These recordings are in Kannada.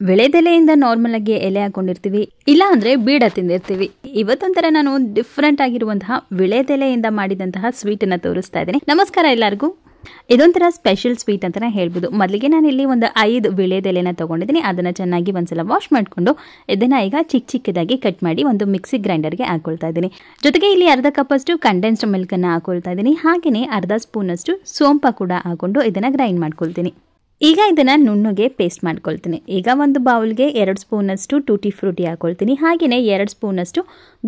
ವಿಳೆದೆಲೆಯಿಂದ ನಾರ್ಮಲ್ ಆಗಿ ಎಲೆ ಹಾಕೊಂಡಿರ್ತೀವಿ, ಇಲ್ಲ ಅಂದ್ರೆ ಬೀಡ ತಿಂದಿರ್ತೀವಿ. ಇವತ್ತೊಂಥರ ನಾನು ಡಿಫ್ರೆಂಟ್ ಆಗಿರುವಂತಹ ವಿಳೆದೆಲೆಯಿಂದ ಮಾಡಿದಂತಹ ಸ್ವೀಟ್ ಅನ್ನ ತೋರಿಸ್ತಾ ಇದ್ದೀನಿ. ನಮಸ್ಕಾರ ಎಲ್ಲರಿಗೂ. ಇದೊಂಥರ ಸ್ಪೆಷಲ್ ಸ್ವೀಟ್ ಅಂತಾನೆ ಹೇಳ್ಬೋದು. ಮೊದಲಿಗೆ ನಾನು ಇಲ್ಲಿ ಒಂದು 5 ವಿಳೆದೆಲೆನ ತಗೊಂಡಿದ್ದೀನಿ. ಅದನ್ನ ಚೆನ್ನಾಗಿ ಒಂದ್ಸಲ ವಾಶ್ ಮಾಡಿಕೊಂಡು ಇದನ್ನ ಈಗ ಚಿಕ್ಕದಾಗಿ ಕಟ್ ಮಾಡಿ ಒಂದು ಮಿಕ್ಸಿ ಗ್ರೈಂಡರ್ಗೆ ಹಾಕೊಳ್ತಾ ಇದ್ದೀನಿ. ಜೊತೆಗೆ ಇಲ್ಲಿ ಅರ್ಧ ಕಪ್ ಅಷ್ಟು ಕಂಡೆನ್ಸ್ಡ್ ಮಿಲ್ಕ್ ಅನ್ನ ಹಾಕೊಳ್ತಾ ಇದ್ದೀನಿ. ಹಾಗೆಯೇ ಅರ್ಧ ಸ್ಪೂನ್ ಅಷ್ಟು ಸೋಂಪ ಕೂಡ ಹಾಕೊಂಡು ಇದನ್ನ ಗ್ರೈಂಡ್ ಮಾಡ್ಕೊಳ್ತೀನಿ. ಈಗ ಇದನ್ನ ನುಣ್ಣಗೆ ಪೇಸ್ಟ್ ಮಾಡ್ಕೊಳ್ತೀನಿ. ಈಗ ಒಂದು ಬೌಲ್ಗೆ 2 ಸ್ಪೂನ್ ಅಷ್ಟು ಟೂಟಿ ಫ್ರೂಟಿ ಹಾಕೊಳ್ತೀನಿ. ಹಾಗೆಯೇ 2 ಸ್ಪೂನ್ ಅಷ್ಟು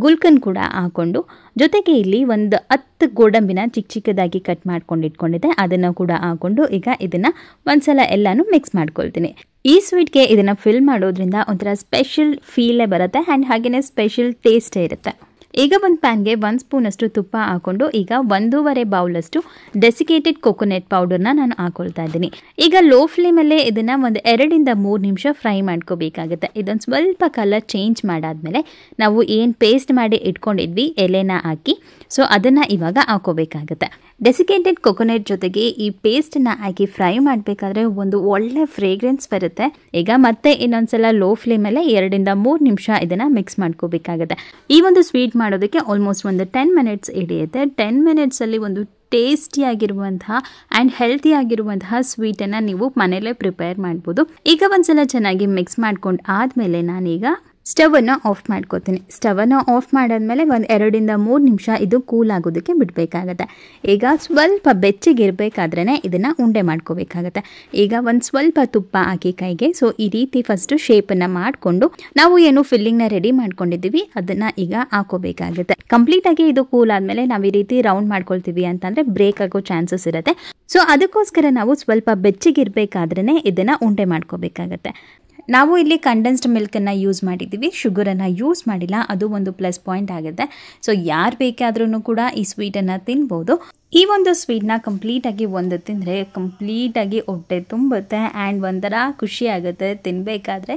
ಗುಲ್ಕನ್ ಕೂಡ ಹಾಕೊಂಡು, ಜೊತೆಗೆ ಇಲ್ಲಿ ಒಂದು 10 ಗೋಡಂಬಿನ ಚಿಕ್ಕದಾಗಿ ಕಟ್ ಮಾಡ್ಕೊಂಡು ಇಟ್ಕೊಂಡಿದ್ದೆ, ಅದನ್ನು ಕೂಡ ಹಾಕೊಂಡು ಈಗ ಇದನ್ನ ಒಂದ್ಸಲ ಎಲ್ಲಾನು ಮಿಕ್ಸ್ ಮಾಡ್ಕೊಳ್ತೀನಿ. ಈ ಸ್ವೀಟ್ಗೆ ಇದನ್ನ ಫಿಲ್ ಮಾಡೋದ್ರಿಂದ ಒಂಥರ ಸ್ಪೆಷಲ್ ಫೀಲೇ ಬರುತ್ತೆ ಆ್ಯಂಡ್ ಹಾಗೆಯೇ ಸ್ಪೆಷಲ್ ಟೇಸ್ಟೇ ಇರುತ್ತೆ. ಈಗ ಒಂದು ಪ್ಯಾನ್ಗೆ 1 ಸ್ಪೂನ್ ಅಷ್ಟು ತುಪ್ಪ ಹಾಕೊಂಡು ಈಗ 1.5 ಬೌಲ್ ಅಷ್ಟು ಡೆಸಿಕೇಟೆಡ್ ಕೊಕೊನೆಟ್ ಪೌಡರ್ನ ನಾನು ಹಾಕೊಳ್ತಾ ಇದ್ದೀನಿ. ಈಗ ಲೋ ಫ್ಲೇಮಲ್ಲೇ ಇದನ್ನ ಒಂದು 2 ಇಂದ 3 ನಿಮಿಷ ಫ್ರೈ ಮಾಡ್ಕೋಬೇಕಾಗುತ್ತೆ. ಇದೊಂದು ಸ್ವಲ್ಪ ಕಲರ್ ಚೇಂಜ್ ಮಾಡಾದ್ಮೇಲೆ ನಾವು ಏನು ಪೇಸ್ಟ್ ಮಾಡಿ ಇಟ್ಕೊಂಡಿದ್ವಿ ಎಲೆನ ಹಾಕಿ, ಸೊ ಅದನ್ನ ಇವಾಗ ಹಾಕೋಬೇಕಾಗುತ್ತೆ. ಡೆಸಿಕೇಟೆಡ್ ಕೊಕೊನೆಟ್ ಜೊತೆಗೆ ಈ ಪೇಸ್ಟನ್ನ ಹಾಕಿ ಫ್ರೈ ಮಾಡಬೇಕಾದ್ರೆ ಒಂದು ಒಳ್ಳೆ ಫ್ರೇಗ್ರೆನ್ಸ್ ಬರುತ್ತೆ. ಈಗ ಮತ್ತೆ ಇನ್ನೊಂದ್ಸಲ ಲೋ ಫ್ಲೇಮಲ್ಲೇ 2 ಇಂದ 3 ನಿಮಿಷ ಇದನ್ನ ಮಿಕ್ಸ್ ಮಾಡ್ಕೋಬೇಕಾಗುತ್ತೆ. ಈ ಒಂದು ಸ್ವೀಟ್ ಮಾಡೋದಕ್ಕೆ ಆಲ್ಮೋಸ್ಟ್ ಒಂದು 10 ಮಿನಿಟ್ಸ್ ಹಿಡಿಯುತ್ತೆ. 10 ಮಿನಿಟ್ಸಲ್ಲಿ ಒಂದು ಟೇಸ್ಟಿಯಾಗಿರುವಂತಹ ಆ್ಯಂಡ್ ಹೆಲ್ತಿ ಆಗಿರುವಂತಹ ಸ್ವೀಟನ್ನು ನೀವು ಮನೇಲೇ ಪ್ರಿಪೇರ್ ಮಾಡ್ಬೋದು. ಈಗ ಒಂದ್ಸಲ ಚೆನ್ನಾಗಿ ಮಿಕ್ಸ್ ಮಾಡ್ಕೊಂಡು ಆದಮೇಲೆ ನಾನೀಗ ಸ್ಟವನ್ನು ಆಫ್ ಮಾಡ್ಕೋತೀನಿ. ಸ್ಟವನ್ನು ಆಫ್ ಮಾಡಾದ್ಮೇಲೆ ಒಂದು 2 ಇಂದ 3 ನಿಮಿಷ ಇದು ಕೂಲ್ ಆಗೋದಕ್ಕೆ ಬಿಡಬೇಕಾಗತ್ತೆ. ಈಗ ಸ್ವಲ್ಪ ಬೆಚ್ಚಗಿರಬೇಕಾದ್ರೇ ಇದನ್ನು ಉಂಡೆ ಮಾಡ್ಕೋಬೇಕಾಗತ್ತೆ. ಈಗ ಒಂದು ಸ್ವಲ್ಪ ತುಪ್ಪ ಹಾಕಿ ಕೈಗೆ, ಸೊ ಈ ರೀತಿ ಫಸ್ಟು ಶೇಪನ್ನು ಮಾಡಿಕೊಂಡು ನಾವು ಏನು ಫಿಲ್ಲಿಂಗ್ನ ರೆಡಿ ಮಾಡ್ಕೊಂಡಿದ್ದೀವಿ ಅದನ್ನು ಈಗ ಹಾಕೋಬೇಕಾಗುತ್ತೆ. ಕಂಪ್ಲೀಟಾಗಿ ಇದು ಕೂಲ್ ಆದಮೇಲೆ ನಾವು ಈ ರೀತಿ ರೌಂಡ್ ಮಾಡ್ಕೊಳ್ತೀವಿ ಅಂತಂದರೆ ಬ್ರೇಕ್ ಆಗೋ ಚಾನ್ಸಸ್ ಇರುತ್ತೆ. ಸೊ ಅದಕ್ಕೋಸ್ಕರ ನಾವು ಸ್ವಲ್ಪ ಬೆಚ್ಚಗಿರಬೇಕಾದ್ರೇ ಇದನ್ನು ಉಂಡೆ ಮಾಡ್ಕೋಬೇಕಾಗತ್ತೆ. ನಾವು ಇಲ್ಲಿ ಕಂಡೆನ್ಸ್ಡ್ ಮಿಲ್ಕನ್ನು ಯೂಸ್ ಮಾಡಿದ್ದೀವಿ, ಶುಗರನ್ನು ಯೂಸ್ ಮಾಡಿಲ್ಲ. ಅದು ಒಂದು ಪ್ಲಸ್ ಪಾಯಿಂಟ್ ಆಗುತ್ತೆ. ಸೊ ಯಾರು ಬೇಕಾದ್ರೂ ಕೂಡ ಈ ಸ್ವೀಟನ್ನು ತಿನ್ಬೋದು. ಈ ಒಂದು ಸ್ವೀಟ್ನ ಕಂಪ್ಲೀಟಾಗಿ ಒಂದು ತಿಂದರೆ ಕಂಪ್ಲೀಟಾಗಿ ಹೊಟ್ಟೆ ತುಂಬುತ್ತೆ ಆ್ಯಂಡ್ ಒಂಥರ ಖುಷಿ ಆಗುತ್ತೆ ತಿನ್ನಬೇಕಾದ್ರೆ.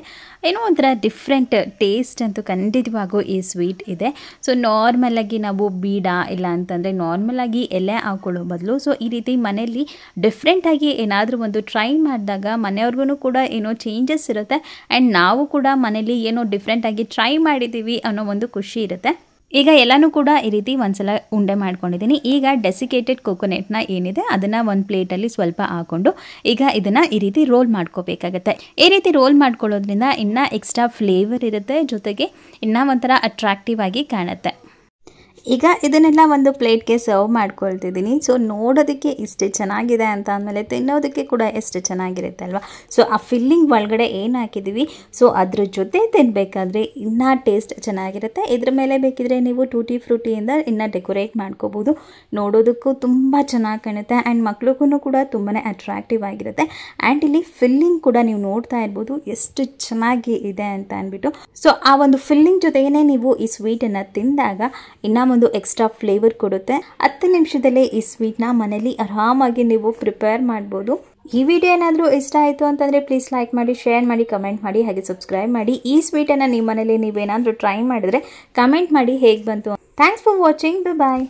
ಏನೋ ಒಂಥರ ಡಿಫ್ರೆಂಟ್ ಟೇಸ್ಟ್ ಅಂತೂ ಖಂಡಿತವಾಗೂ ಈ ಸ್ವೀಟ್ ಇದೆ. ಸೊ ನಾರ್ಮಲಾಗಿ ನಾವು ಬೀಡ ಇಲ್ಲ ಅಂತಂದರೆ ನಾರ್ಮಲಾಗಿ ಎಲೆ ಹಾಕೊಳ್ಳೋ ಬದಲು ಸೊ ಈ ರೀತಿ ಮನೆಯಲ್ಲಿ ಡಿಫ್ರೆಂಟಾಗಿ ಏನಾದರೂ ಒಂದು ಟ್ರೈ ಮಾಡಿದಾಗ ಮನೆಯವ್ರಿಗೂ ಕೂಡ ಏನೋ ಚೇಂಜಸ್ ಇರುತ್ತೆ ಆ್ಯಂಡ್ ನಾವು ಕೂಡ ಮನೇಲಿ ಏನೋ ಡಿಫ್ರೆಂಟಾಗಿ ಟ್ರೈ ಮಾಡಿದ್ದೀವಿ ಅನ್ನೋ ಒಂದು ಖುಷಿ ಇರುತ್ತೆ. ಈಗ ಎಲ್ಲನೂ ಕೂಡ ಈ ರೀತಿ ಒಂದ್ಸಲ ಉಂಡೆ ಮಾಡ್ಕೊಂಡಿದ್ದೀನಿ. ಈಗ ಡೆಸಿಕೇಟೆಡ್ ಕೊಕೊನೆಟ್ನ ಏನಿದೆ ಅದನ್ನು ಒಂದು ಪ್ಲೇಟಲ್ಲಿ ಸ್ವಲ್ಪ ಹಾಕೊಂಡು ಈಗ ಇದನ್ನು ಈ ರೀತಿ ರೋಲ್ ಮಾಡ್ಕೋಬೇಕಾಗತ್ತೆ. ಈ ರೀತಿ ರೋಲ್ ಮಾಡ್ಕೊಳ್ಳೋದ್ರಿಂದ ಇನ್ನೂ ಎಕ್ಸ್ಟ್ರಾ ಫ್ಲೇವರ್ ಇರುತ್ತೆ, ಜೊತೆಗೆ ಇನ್ನೂ ಒಂಥರ ಅಟ್ರಾಕ್ಟಿವ್ ಆಗಿ ಕಾಣುತ್ತೆ. ಈಗ ಇದನ್ನೆಲ್ಲ ಒಂದು ಪ್ಲೇಟ್ಗೆ ಸರ್ವ್ ಮಾಡ್ಕೊಳ್ತಿದ್ದೀನಿ. ಸೊ ನೋಡೋದಕ್ಕೆ ಇಷ್ಟೇ ಚೆನ್ನಾಗಿದೆ ಅಂತ ಅಂದಮೇಲೆ ತಿನ್ನೋದಕ್ಕೆ ಕೂಡ ಎಷ್ಟು ಚೆನ್ನಾಗಿರುತ್ತೆ ಅಲ್ವಾ. ಸೊ ಆ ಫಿಲ್ಲಿಂಗ್ ಒಳಗಡೆ ಏನು ಹಾಕಿದ್ದೀವಿ ಸೊ ಅದ್ರ ಜೊತೆ ತಿನ್ನಬೇಕಾದ್ರೆ ಇನ್ನೂ ಟೇಸ್ಟ್ ಚೆನ್ನಾಗಿರುತ್ತೆ. ಇದ್ರ ಮೇಲೆ ಬೇಕಿದ್ರೆ ನೀವು ಟೂಟಿ ಫ್ರೂಟಿಯಿಂದ ಇನ್ನೂ ಡೆಕೋರೇಟ್ ಮಾಡ್ಕೋಬೋದು. ನೋಡೋದಕ್ಕೂ ತುಂಬ ಚೆನ್ನಾಗಿ ಕಾಣುತ್ತೆ ಆ್ಯಂಡ್ ಮಕ್ಳಿಗೂ ಕೂಡ ತುಂಬಾ ಅಟ್ರಾಕ್ಟಿವ್ ಆಗಿರುತ್ತೆ. ಆ್ಯಂಡ್ ಇಲ್ಲಿ ಫಿಲ್ಲಿಂಗ್ ಕೂಡ ನೀವು ನೋಡ್ತಾ ಇರ್ಬೋದು ಎಷ್ಟು ಚೆನ್ನಾಗಿ ಇದೆ ಅಂತ ಅಂದ್ಬಿಟ್ಟು. ಸೊ ಆ ಒಂದು ಫಿಲ್ಲಿಂಗ್ ಜೊತೆಗೇ ನೀವು ಈ ಸ್ವೀಟನ್ನು ತಿಂದಾಗ ಇನ್ನೂ ಒಂದು ಎಕ್ಸ್ಟ್ರಾ ಫ್ಲೇವರ್ ಕೊಡುತ್ತೆ. 10 ನಿಮಿಷದಲ್ಲೇ ಈ ಸ್ವೀಟ್ನ ಮನೇಲಿ ಆರಾಮಾಗಿ ನೀವು ಪ್ರಿಪೇರ್ ಮಾಡ್ಬೋದು. ಈ ವಿಡಿಯೋ ಏನಾದರೂ ಇಷ್ಟ ಆಯಿತು ಅಂತಂದರೆ ಪ್ಲೀಸ್ ಲೈಕ್ ಮಾಡಿ, ಶೇರ್ ಮಾಡಿ, ಕಮೆಂಟ್ ಮಾಡಿ, ಹಾಗೆ ಸಬ್ಸ್ಕ್ರೈಬ್ ಮಾಡಿ. ಈ ಸ್ವೀಟನ್ನು ನಿಮ್ಮ ಮನೇಲಿ ನೀವೇನಾದರೂ ಟ್ರೈ ಮಾಡಿದ್ರೆ ಕಮೆಂಟ್ ಮಾಡಿ ಹೇಗೆ ಬಂತು. Thanks for watching. ಬಾಯ್.